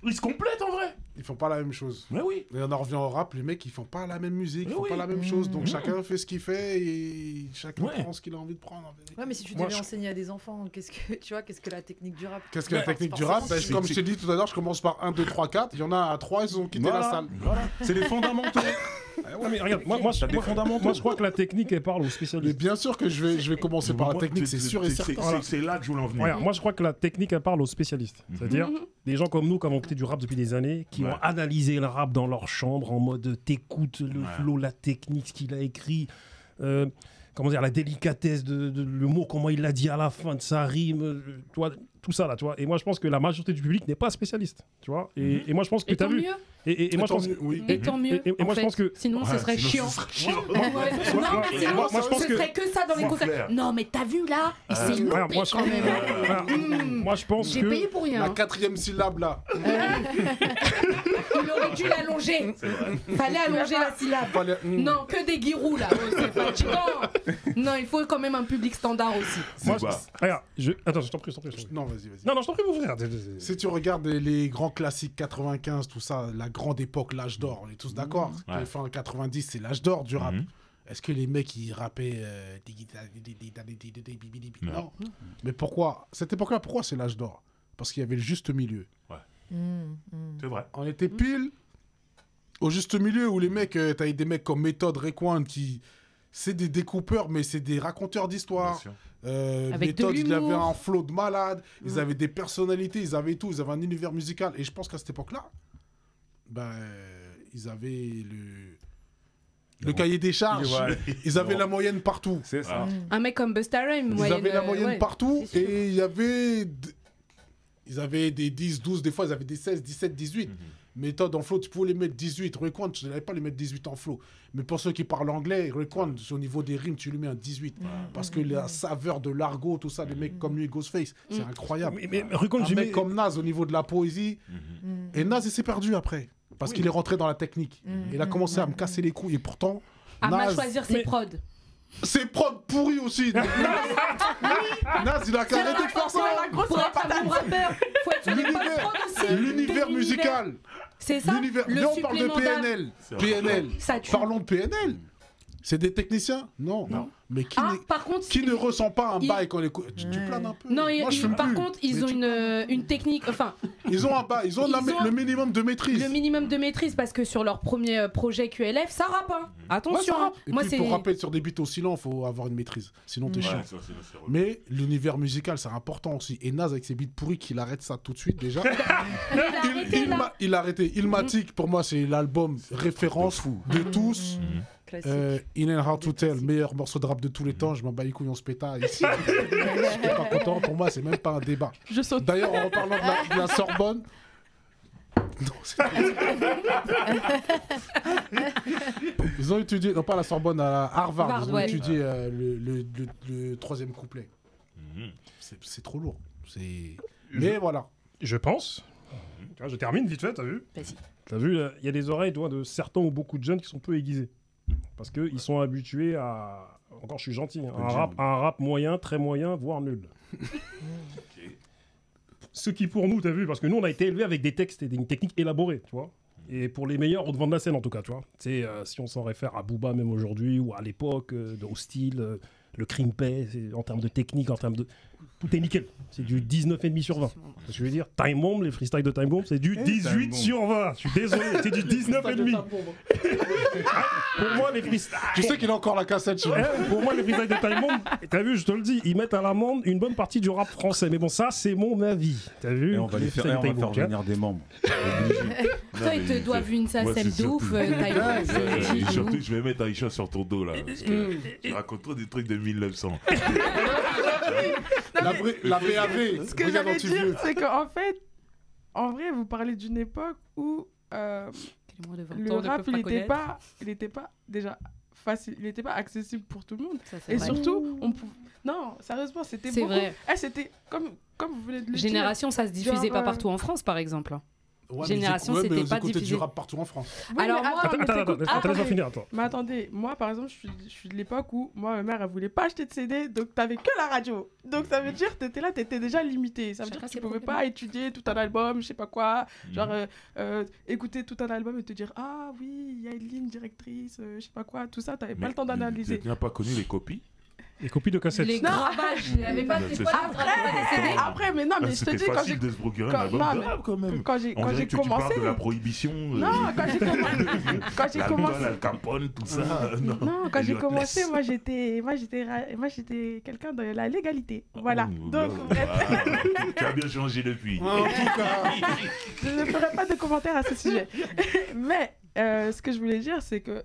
Ils se complètent en vrai. Ils font pas la même chose. Mais oui. Et on en revient au rap, les mecs ils font pas la même musique, ils font pas la même chose. Donc chacun fait ce qu'il fait et chacun prend ce qu'il a envie de prendre. Ouais, mais si tu devais enseigner à des enfants, qu'est-ce que la technique du rap? Qu'est-ce que la technique du rap? Comme je t'ai dit tout à l'heure, je commence par 1, 2, 3, 4. Il y en a à 3, ils ont quitté la salle. Voilà. C'est les fondamentaux. Ouais, mais regarde, moi, T'as des fondamentaux. moi, je crois que la technique, elle parle aux Mais spécialistes. bien sûr que je vais commencer par la Moi, technique, c'est sûr et certain. C'est là que je voulais en venir. Regarde, moi, je crois que la technique, elle parle aux spécialistes. C'est-à-dire des gens comme nous qui avons écouté du rap depuis des années, qui Ouais. ont analysé le rap dans leur chambre en mode t'écoutes le Ouais. flow, la technique, ce qu'il a écrit. Comment dire, la délicatesse de le mot, comment il l'a dit à la fin de sa rime, tu vois, tout ça là, tu vois. Et moi, je pense que la majorité du public n'est pas spécialiste, tu vois. Et moi, je pense que Et tu as tant vu. mieux. Et moi, je pense. Oui. Et tant mieux. Et moi, en je fait. pense que. Sinon, ce serait chiant. chiant. Ouais. Non, mais sinon, moi, je pense ce que- serait que ça dans les C'est concerts. clair. Non, mais t'as vu là Il s'est Voilà, loupé moi, je- quand même. voilà. Moi, je pense J'ai que. payé pour rien. La hein. 4e syllabe là. Il aurait dû l'allonger. Fallait allonger la syllabe. Fallait- Non, que des guirous là. Ouais, c'est fatigant. Non, il faut quand même un public standard aussi. Moi, C'est bas. regarde, attends, je t'en prie, je t'en prie. Non, vas-y. Non, je t'en prie, mon frère. Si tu regardes les grands classiques 95, tout ça, la grande époque, l'âge d'or, on est tous d'accord. Ouais. Fin 90, c'est l'âge d'or du rap. Mhm. Est-ce que les mecs ils rappaient Non. Mais pourquoi cette époque-là, pourquoi c'est l'âge d'or? Parce qu'il y avait le juste milieu. C'est vrai. On était pile au juste milieu où les mecs, t'avais des mecs comme Méthode, Raekwon qui c'est des découpeurs, mais c'est des raconteurs Bien d'histoire. sûr. Avec de Méthode, il avait l'humour. un flow de malade, ils avaient des personnalités, ils avaient tout, ils avaient un univers musical. Et je pense qu'à cette époque-là, ben, ils avaient le cahier des charges, ils avaient la moyenne partout. C'est ça. Un mec comme Busta Rhymes, Ils avaient la moyenne ouais, partout c'est sûr. et il y avait... Ils avaient des 10, 12, des fois ils avaient des 16, 17, 18. Méthode en flow, tu pouvais les mettre 18. Raekwon, tu n'allais pas les mettre 18 en flow. Mais pour ceux qui parlent anglais, Raekwon, au niveau des rimes, tu lui mets un 18. Parce que la saveur de l'argot, tout ça, des mecs comme lui, Ghostface, c'est incroyable. Mais Raekwon, Un j'ai mec mis- comme Nas au niveau de la poésie. Et Nas, il s'est perdu après. Parce qu'il est rentré dans la technique. Il a commencé à me casser les couilles. Et pourtant, À mal Nas, choisir ses Mais- prods. c'est prod pourri aussi. Nas, il a qu'à arrêter de faire ça. Pour être un bon rappeur, faut être sur les bonnes prods aussi. L'univers musical. C'est ça. L'univers. Le Viens, on parle de supplément d'âme. PNL. C'est vrai. PNL. Ça tue. Parlons de PNL. C'est des techniciens? Non. Mais qui, Ah, par contre, qui ne ressent pas un il- bail quand les tu planes un peu. non, Moi, je fume par plus. contre, ils Mais ont tu- une technique, enfin, Ils ont un bail, ils ont, Ils ont le minimum de maîtrise. le minimum de maîtrise parce que sur leur premier projet QLF, ça rappe. Hein. Ouais, Attention, ça. hein. Et Moi puis c'est. pour rappeler sur des beats oscillants, il faut avoir une maîtrise. Sinon, t'es Ouais, chiant. ça, c'est relou. Mais l'univers musical, c'est important aussi. Et Nas, avec ses beats pourris, qu'il arrête ça tout de suite déjà. Il a arrêté là. Il a arrêté. Ilmatic, pour moi, c'est l'album référence de tous. Classique. In and How to Tell, meilleur morceau de rap de tous les temps. Je m'en bats les couilles, on se péta ici. Je suis pas content. Pour moi, c'est même pas un débat. Je saute. D'ailleurs, en reparlant de la Sorbonne. Non, ils ont étudié, non pas à la Sorbonne, à Harvard, Harvard, ils ont ouais. étudié le troisième couplet. Mhm. C'est trop lourd. Mais voilà. Je pense. Tu vois, je termine vite fait, t'as vu? Vas-y. T'as vu, il y a des oreilles, toi, de certains ou beaucoup de jeunes qui sont peu aiguisées. Parce qu'ils sont habitués à. Encore, je suis gentil, hein, un rap moyen, très moyen, voire nul. Ce qui pour nous, t'as vu, parce que nous, on a été élevés avec des textes et une technique élaborée, tu vois. Et pour les meilleurs au devant de la scène, en tout cas, tu vois. C'est si on s'en réfère à Booba, même aujourd'hui, ou à l'époque, au style, le Crimpé, en termes de technique, en termes de. Tout est nickel. C'est du 19,5 sur 20. C'est ce que je veux dire. Time Bomb, les freestyles de Time Bomb, c'est du 18 sur 20. Je suis désolé, c'est du 19,5. Pour moi, les freestyles. Je sais qu'il a encore la cassette chez lui. Pour moi, les freestyles de Time Bomb, t'as vu, je te le dis, ils mettent à l'amende une bonne partie du rap français. Mais bon, ça, c'est mon avis. T'as vu? Et on va les faire, freestyles de on va Time faire Bomb, tu vois. venir des membres. Toi, ils te doivent une sacelle de ouf. Surtout, je vais mettre Aïcha sur ton dos là. Parce que tu racontes trop des trucs de 1900. La BAV, Ce que regarde j'allais Antivieux. dire, c'est qu'en fait, en vrai, vous parlez d'une époque où le rap, il n'était pas déjà facile, il n'était pas accessible pour tout le monde. Et surtout, non, sérieusement, c'était C'est beaucoup. vrai. C'était comme vous venez de le dire. Génération, ça se diffusait Genre, pas partout en France, par exemple. Ouais, Génération, mais c'était ils pas écoutaient diffusé. du rap partout en France. Oui, Alors mais moi, attends, Attends, laisse-moi finir, attends. Mais attendez, moi par exemple, je suis de l'époque où moi, ma mère, elle voulait pas acheter de CD, donc t'avais que la radio. Donc ça veut dire que t'étais là, t'étais déjà limité. Ça veut Chacun dire que tu ses pouvais problèmes. pas étudier tout un album, je sais pas quoi. Genre, écouter tout un album et te dire, ah oui, il y a une ligne directrice, je sais pas quoi, tout ça, t'avais pas le temps Vous d'analyser. n'avez pas connu les copies? Les copies de cassettes. Les gravages, il n'y avait pas Non, de c'est pas ça. de gravage de CD. Après, mais non, mais je te C'était dis, quand j'ai facile de se procurer un quand- album non, de mais- rap quand même. quand j'ai On dirait que tu commencé. parles de la prohibition. Non, quand j'ai commencé. Al Capone, tout ça. Non, Quand j'ai Elliot commencé, Ness. moi j'étais quelqu'un de la légalité. Voilà. Oh, Donc, tu as bien changé depuis. En tout cas, je ne ferai pas de commentaires à ce sujet. Mais ce que je voulais dire, c'est que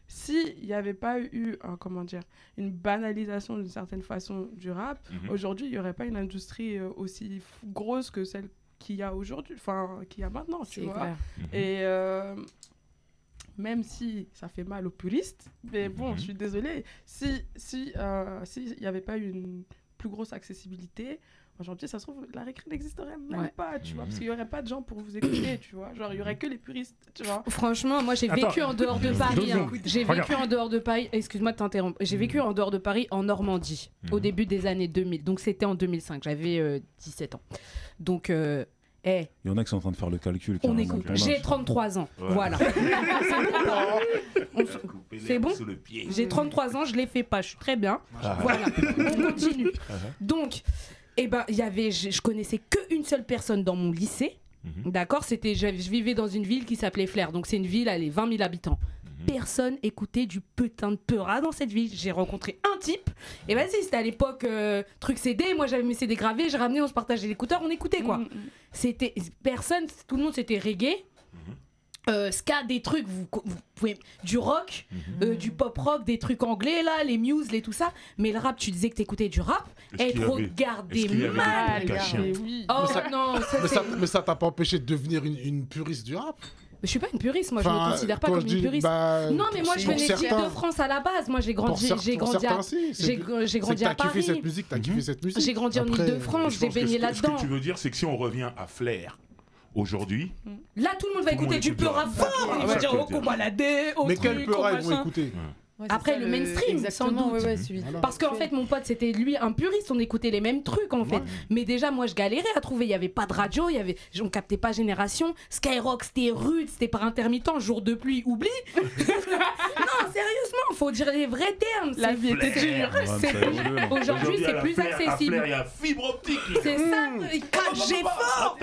s'il n'y avait pas eu, comment dire, une banalisation d'une certaine façon du rap, aujourd'hui, il n'y aurait pas une industrie aussi grosse que celle qu'il y a aujourd'hui, enfin, qu'il y a maintenant, tu C'est vois. clair. Et même si ça fait mal aux puristes, mais bon, je suis désolée, si y avait pas eu une plus grosse accessibilité, aujourd'hui, ça se trouve, la récré n'existerait même pas, tu vois, parce qu'il y aurait pas de gens pour vous écouter, tu vois. Genre, il y aurait que les puristes, tu vois. Franchement, moi j'ai vécu en dehors de Paris. Hein. J'ai vécu en dehors de Paris. Excuse-moi de t'interrompre. J'ai vécu en dehors de Paris en Normandie au début des années 2000. Donc c'était en 2005. J'avais 17 ans. Donc, Il y en a qui sont en train de faire le calcul. on carrément, écoute. ton âge. J'ai 33 ans. Ouais. Voilà. C'est bon. Sous le pied. J'ai 33 ans, je les fais pas. Je suis très bien. Ah. Voilà. On continue. Donc, eh ben, je connaissais qu'une seule personne dans mon lycée. D'accord, je vivais dans une ville qui s'appelait Flers. Donc c'est une ville, elle est 20 000 habitants. Personne écoutait du putain de Peura dans cette ville. J'ai rencontré un type. Et vas-y, c'était à l'époque truc CD. Moi j'avais mes CD gravés, je ramenais, on se partageait l'écouteur, on écoutait quoi. C'était personne, tout le monde c'était reggae. Ska, des trucs, vous pouvez, du rock, du pop rock, des trucs anglais là, les Muse, les tout ça. Mais le rap, tu disais que t'écoutais du rap, Est-ce et qu'il y te avait- regardais est-ce qu'il y avait mal. des cachets Mais oui. Oh ça- non, ça, mais c'est- mais ça t'a pas empêché de devenir une puriste du rap. je suis pas une puriste, moi je Enfin, me considère pas quand comme je une dis, puriste. bah, Non mais moi je pour venais certains- d'Île-de-France à la base. Moi j'ai pour grandi, certains, grandi à, si, c'est j'ai que- j'ai grandi c'est que à t'as kiffé Paris. cette musique, t'as kiffé cette musique. J'ai grandi en Après, Île-de-France, Je j'ai pense que baigné ce là-dedans. que tu veux dire, c'est que si on revient à Flair aujourd'hui, Là tout le monde va Tout le monde écouter du écoute peu du rap rap. fort. Ouais, Ils vont ouais, dire ouais. au Cobaladé, au Mais quel truc, peu au ils vont machin. écouter Ouais, c'est Après, ça, le mainstream, exactement, sans doute. ouais, celui Voilà. Parce qu'en fait, mon pote, c'était lui un puriste, on écoutait les mêmes trucs en fait. Ouais. Mais déjà, moi, je galérais à trouver. Il n'y avait pas de radio, on captait pas Génération. Skyrock, c'était rude, c'était par intermittent, jour de pluie, oublie. Non, sérieusement, faut dire les vrais termes. La c'est- vie était dure. Ouais, mais ça évolue, là. Aujourd'hui, à c'est la plus Flair, à accessible. Flair, il y a fibre optique. C'est ça, 4G fort,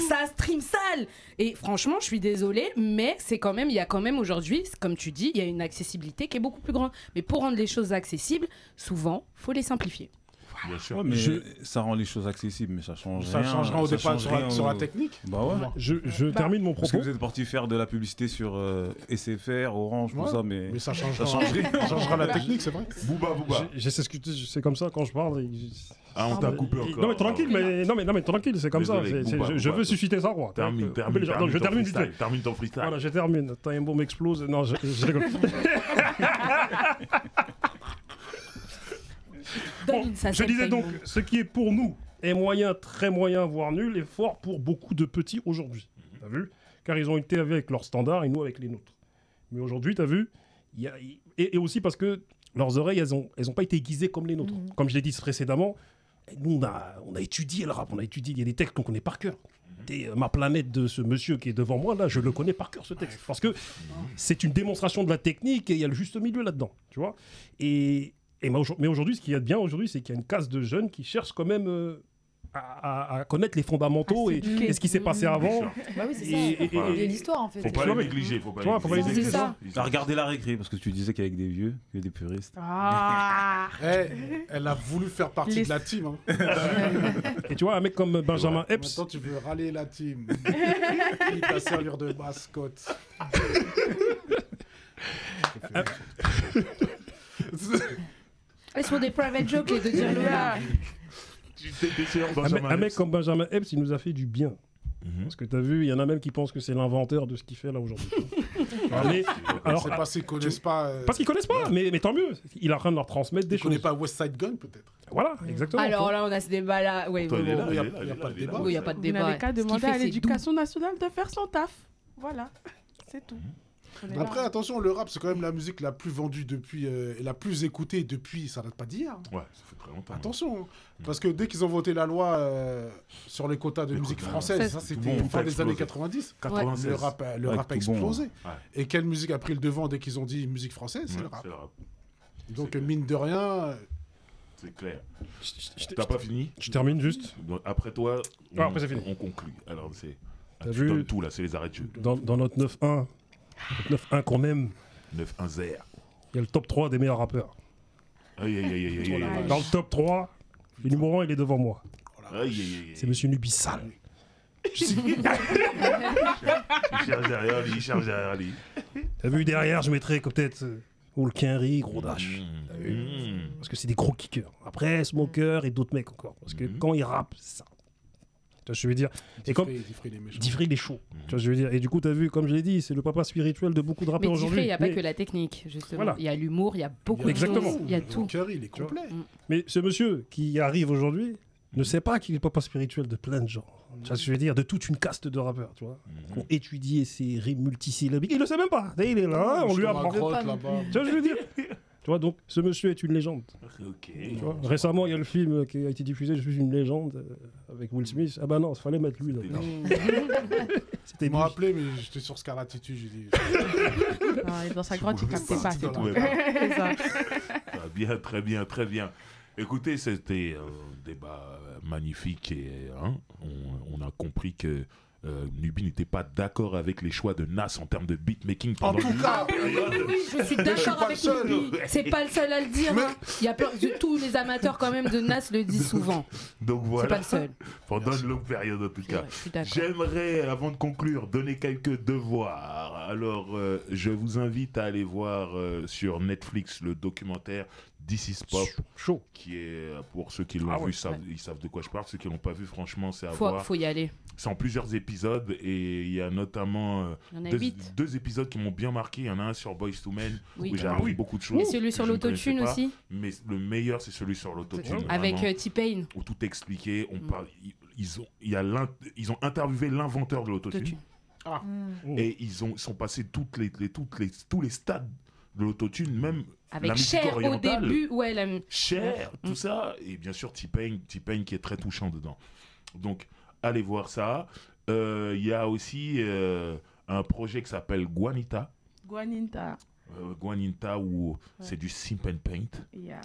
ça stream sale. Et franchement, je suis désolée, mais il y a quand même aujourd'hui, comme tu dis, il y a une accessibilité qui est beaucoup plus grande. Mais pour rendre les choses accessibles, souvent, faut les simplifier. Bien sûr. Ouais, mais ça rend les choses accessibles, mais ça change Ça rien. changera au ça départ change sur la rien au- technique. Bah ouais. Je termine mon Parce que propos. vous êtes parti faire de la publicité sur SFR, Orange, tout Ouais. ça, mais Mais ça ça changera, change rien. ça changera la technique, c'est vrai. Booba. C'est comme ça quand je parle. Ah, on t'a coupé encore. Non mais tranquille, non mais tranquille, c'est comme Désolé, ça. Booba, Je Booba. veux susciter ça, quoi. Termine Non, je ton termine vite fait. freestyle. Termine ton freestyle. Voilà, je termine. T'as un bombe explose. Non, je rigole. Bon, je disais donc, ce qui est pour nous est moyen, très moyen, voire nul, est fort pour beaucoup de petits aujourd'hui. T'as vu? Car ils ont été avec leurs standards et nous avec les nôtres. Mais aujourd'hui, t'as vu? Et aussi parce que leurs oreilles, elles ont pas été aiguisées comme les nôtres. Comme je l'ai dit précédemment, nous, on a étudié le rap, il y a des textes qu'on connaît par cœur. Ma planète de ce monsieur qui est devant moi, là, je le connais par cœur, ce texte. Parce que c'est une démonstration de la technique et il y a le juste milieu là-dedans, tu vois. Mais aujourd'hui, ce qu'il y a de bien aujourd'hui, c'est qu'il y a une caste de jeunes qui cherchent quand même à connaître les fondamentaux et ce qui s'est passé avant. Bah oui, c'est Et- ça. et- Il y a l'histoire en fait. Faut pas les négliger. Faut Tu vois, faut pas les négliger, ça. Ah, regardez la récré, parce que tu disais qu'avec des vieux, que des puristes. Ah. Elle a voulu faire partie Les- de la team. Hein. Et tu vois, un mec comme Benjamin Epps, Maintenant, tu veux râler la team. Qui ta serrure de mascotte. Ils sont des private jokes, les deux dire le là. un mec comme Benjamin Epps, il nous a fait du bien. Parce que tu as vu, il y en a même qui pensent que c'est l'inventeur de ce qu'il fait là aujourd'hui. Alors, C'est parce qu'ils connaissent pas. parce qu'ils connaissent pas, mais tant mieux. Il est en train de leur transmettre des Ils connaissent choses. pas West Side Gun peut-être. Voilà, exactement. Alors là, on a ce débat là. Oui, Toi, il est là, il y a- il est là, il y a il est pas là, de il est là. débat. il n'y a pas de Vous débat. n'avez qu'à Ce qu'il demander fait, à c'est l'éducation nationale de faire son taf. Voilà, c'est tout. On est là. Après, attention, le rap, c'est quand même la musique la plus vendue depuis, et la plus écoutée depuis, ça date pas d'hier. Ouais, ça fait très longtemps. Attention, hein. Parce que dès qu'ils ont voté la loi sur les quotas de Les musique quotas, française, ouais. ça Tout c'était le monde fin fait des années exploser. 90, 96. le rap a Ouais, explosé. Ouais. Et quelle musique a pris le devant dès qu'ils ont dit musique française? C'est Ouais, le rap. c'est le rap. Donc, mine de rien, C'est clair. Je T'as pas fini? je termine juste. Donc, après toi, Ah, après, c'est fini. on conclut. Alors, c'est. T'as tu vu donnes tout là, c'est les arrêts de jeu. Dans notre 9-1, notre 9-1 qu'on aime, 9-1-0. il y a le top 3 des meilleurs rappeurs. Aïe, aïe, aïe, aïe, aïe, aïe, aïe. Dans le top 3, le numéro 1, il est devant moi. Aïe, aïe, aïe. C'est Monsieur Nubissal. Il cherche derrière lui, il cherche derrière lui. T'as vu, derrière, je mettrais peut-être Olkinry, Gros Dash. Mmh. Parce que c'est des gros kickers. Après, Smoker et d'autres mecs encore. Parce que quand ils rappent, c'est ça. Tu vois ce que je veux dire? Et comme Diffrey, les méchants. Diffrey, il est chaud. Tu vois ce que je veux dire? Et du coup, t'as vu, comme je l'ai dit, c'est le papa spirituel de beaucoup de Mais rappeurs Diffrey, aujourd'hui. il n'y a pas Mais- que la technique, justement. Voilà. Il y a l'humour, il y a beaucoup de Exactement. choses. Il y a tout. Curry, il est complet. Mais ce monsieur qui arrive aujourd'hui ne sait pas qu'il est papa spirituel de plein de gens. Tu vois ce que je veux dire? De toute une caste de rappeurs, tu vois, qui ont étudié ces rimes multisyllabiques. Il le sait même pas. Il est là, on lui apprend. Tu vois là-bas. ce que je veux dire? Tu vois, donc ce monsieur est une légende. Ok. Tu vois, récemment, il y a le film qui a été diffusé, Je suis une légende, avec Will Smith. Ah bah non, il fallait mettre lui là. C'était Ils lui. m'ont appelé, mais j'étais sur Scarlatitude. J'ai dit. Ah, et dans sa grotte, il captait pas. Tu c'est tout. pouvais pas. C'est ça. Ah, bien, très bien, très bien. Écoutez, c'était un débat magnifique et hein, on a compris que Nubi n'était pas d'accord avec les choix de Nas en termes de beatmaking En pendant tout cas, Je suis suis d'accord pas avec le seul. lui. C'est pas le seul à le dire. Mais- hein. Il y a tous les amateurs quand même de Nas le disent souvent. Donc C'est voilà, pas le seul. pendant une longue période en tout C'est cas. vrai, je suis d'accord. J'aimerais, avant de conclure, donner quelques devoirs. Alors, je vous invite à aller voir sur Netflix le documentaire This is Pop, Chaud. qui est, pour ceux qui l'ont Ah vu, ouais. ils savent de quoi je parle. Ceux qui l'ont pas vu, franchement, c'est à Faut voir. y aller. C'est en plusieurs épisodes et il y a notamment Il y en a deux, 8. deux épisodes qui m'ont bien marqué. Il y en a un sur Boyz II Men Oui. où j'ai Ah appris oui. beaucoup de choses. Et celui que sur je ne connaissais l'autotune pas. aussi, Mais le meilleur, c'est celui sur l'autotune. avec vraiment, T-Pain. où tout est expliqué. On parle, ils ont interviewé l'inventeur de l'autotune. Autotune. Et sont passés tous les stades de l'autotune, même la Avec musique Cher au orientale. début. Ouais, Cher, tout ça, et bien sûr T-Pain qui est très touchant dedans. Donc, allez voir ça. Il y a aussi un projet qui s'appelle Guanita. Guaninta. Guaninta, où c'est du simp and paint. Yeah.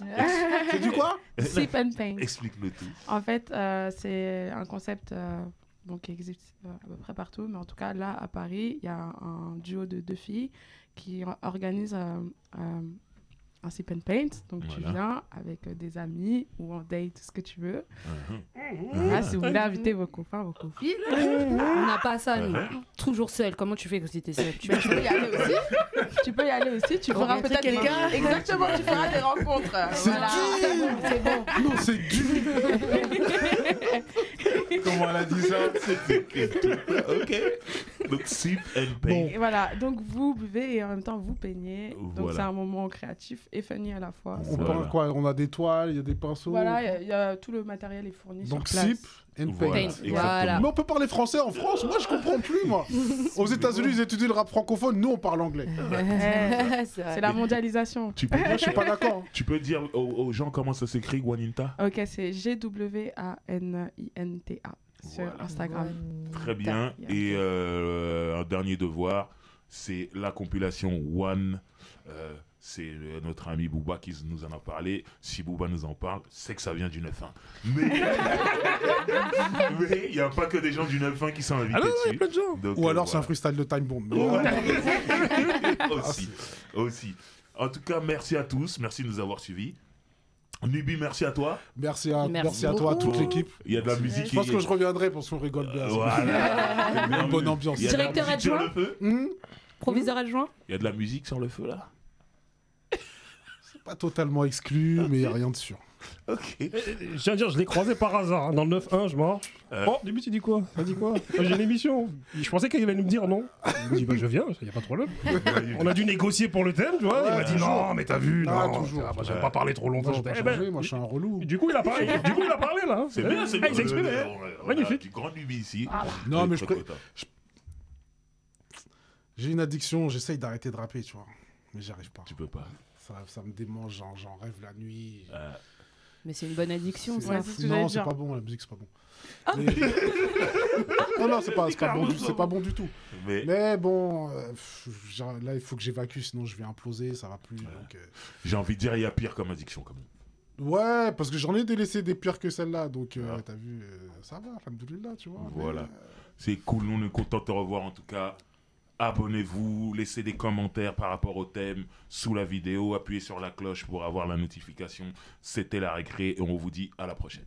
c'est du quoi? Sip and paint. Explique-le tout. En fait, c'est un concept donc, qui existe à peu près partout, mais en tout cas, là, à Paris, il y a un duo de deux filles qui organise un sip and paint. Donc, tu Voilà. viens avec des amis ou en date, ce que tu veux. Uh-huh. Ah, si vous voulez inviter vos copains, vos copines. On n'a pas ça, nous. Ouais. Toujours seul. Comment tu fais quand tu étais seul? Tu peux y aller aussi. Tu peux y aller aussi. Tu feras Rencontrer peut-être quelqu'un. Exactement, tu feras des rencontres. C'est Voilà. C'est bon. Non, c'est dur. Comment elle a dit ça? Ok. Donc, simp and paint. Et voilà, donc vous buvez et en même temps vous peignez. Donc Voilà. c'est un moment créatif et funny à la fois. On Voilà. parle quoi? On a des toiles, il y a des pinceaux. Voilà, il y a tout le matériel est fourni Donc sur place. sip and Voilà, paint. Paint. exactement. Voilà. Mais on peut parler français en France? Moi, je comprends plus, moi. Aux États-Unis, ils étudient le rap francophone. Nous, on parle anglais. C'est la mondialisation. Tu peux, Moi, je suis pas d'accord. tu peux dire aux gens comment ça s'écrit, Guaninta? Ok, c'est Gwaninta sur Voilà. Instagram. Très bien. Yeah. Et un dernier devoir, c'est la compilation One. C'est notre ami Booba qui nous en a parlé. Si Booba nous en parle, c'est que ça vient du 9-1. Mais il n'y a pas que des gens du 9-1 qui sont invités Ah non, il y a dessus. plein de gens. Donc, Ou alors, c'est un voilà. freestyle de Time Bomb. aussi. En tout cas, merci à tous. Merci de nous avoir suivis. Nubi, merci à toi. Merci à Merci toi, à toute beaucoup. l'équipe. Il y a de la musique. Je pense que je reviendrai pour qu'on rigole bien. Voilà. Une bonne ambiance. Il y a de la Directeur musique sur adjoint. le feu. Proviseur adjoint. Il y a de la musique sur le feu là. Pas totalement exclu, mais il n'y a rien de sûr. Ok. Je tiens à dire, je l'ai croisé par hasard. Hein. Dans le 9-1, je marche. Oh, au début, tu dis quoi? Ça dit quoi? J'ai une émission. Je pensais qu'il allait me dire non. Il me dit, bah, je viens, il n'y a pas de problème. On a dû négocier pour le thème, tu vois. Il m'a dit, toujours. non, mais t'as vu, Ah, non. toujours. Ah, bah, j'avais pas parlé trop longtemps. Moi, je Eh pas ben, changé, moi, je suis un relou. du coup, il a parlé, là. C'est bien, c'est bien. Il s'exprime. On a Magnifique. du grand Nubi ici. Non, mais Très je content. J'ai une addiction, j'essaye d'arrêter de rapper, tu vois. Mais j'y arrive pas. Tu peux pas. Ça me démange, j'en rêve la nuit. Mais c'est une bonne addiction, ça. Ouais, c'est ce que j'allais Non, c'est dire. pas bon, la musique, c'est pas bon. Mais- non, c'est pas bon du tout. Mais bon, là, il faut que j'évacue, sinon je vais imploser, ça va plus. Donc, J'ai envie de dire, il y a pire comme addiction quand même. ouais, parce que j'en ai délaissé des pires que celle-là, donc t'as vu, ça va, alhamdoulilah, tu vois. Voilà. Mais, C'est cool, nous on est contents de te revoir en tout cas. Abonnez-vous, laissez des commentaires par rapport au thème sous la vidéo, appuyez sur la cloche pour avoir la notification. C'était la récré et on vous dit à la prochaine.